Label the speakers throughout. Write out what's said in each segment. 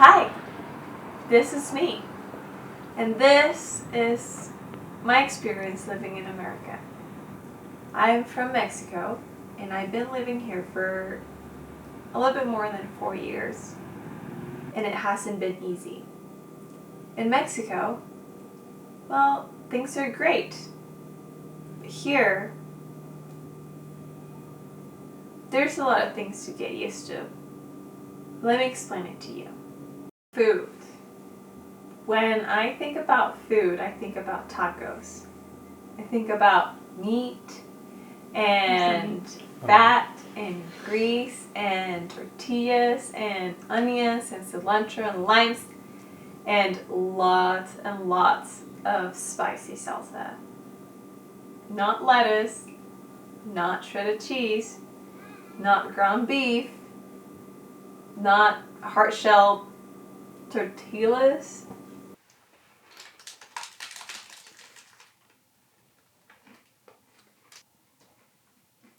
Speaker 1: Hi, this is me, and this is my experience living in America. I'm from Mexico, and I've been living here for a little bit more than 4 years, and it hasn't been easy. In Mexico, well, things are great. Here, there's a lot of things to get used to. Let me explain it to you. Food. When I think about food, I think about tacos. I think about meat and fat and grease and tortillas and onions and cilantro and limes and lots of spicy salsa. Not lettuce, not shredded cheese, not ground beef, not hard-shell tortillas.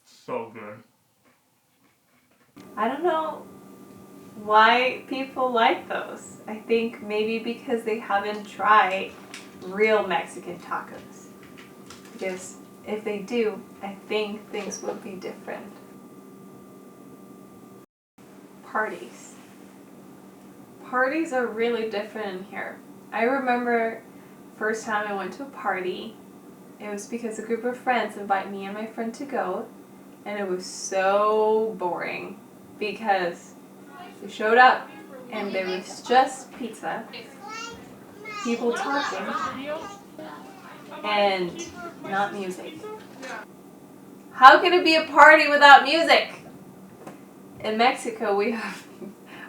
Speaker 2: So good.
Speaker 1: I don't know why people like those. I think maybe because they haven't tried real Mexican tacos. Because if they do, I think things would be different. Parties. Parties are really different in here. I remember first time I went to a party, it was because a group of friends invited me and my friend to go, and it was so boring because we showed up and there was just pizza, people talking, and not music. How can it be a party without music? In Mexico, we have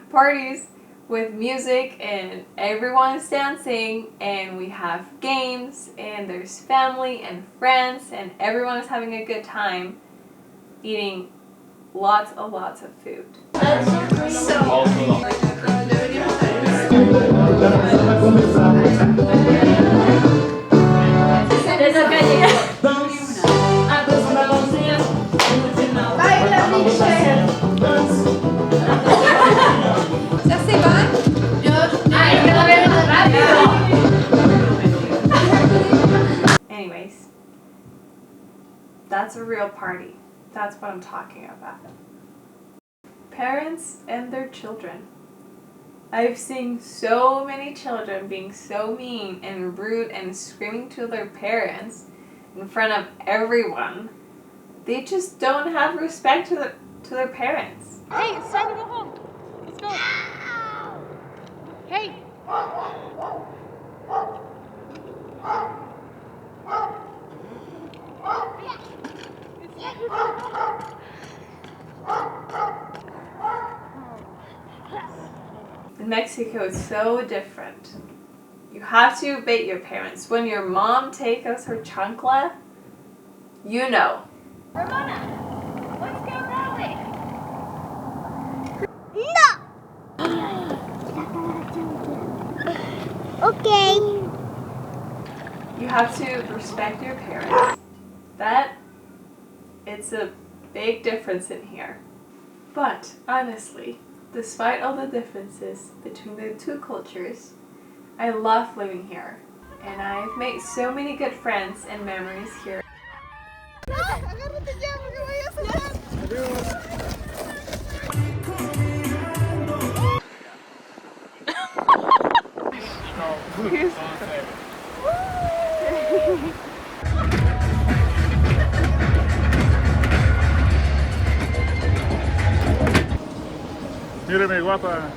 Speaker 1: parties with music and everyone's dancing, and we have games, and there's family and friends, and everyone is having a good time eating lots of food. Anyways, that's a real party. That's what I'm talking about. Parents and their children. I've seen so many children being so mean and rude and screaming to their parents in front of everyone. They just don't have respect to their parents.
Speaker 3: Hey, it's time to go home. Let's go. Hey.
Speaker 1: In Mexico, it's so different. You have to obey your parents. When your mom takes us her chancla, you know.
Speaker 3: Ramona, let's go rally.
Speaker 4: No! Okay.
Speaker 1: You have to respect your parents. It's a big difference in here. But honestly, despite all the differences between the two cultures, I love living here. And I've made so many good friends and memories here.
Speaker 2: Míreme, guapa.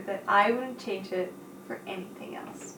Speaker 1: That I wouldn't change it for anything else.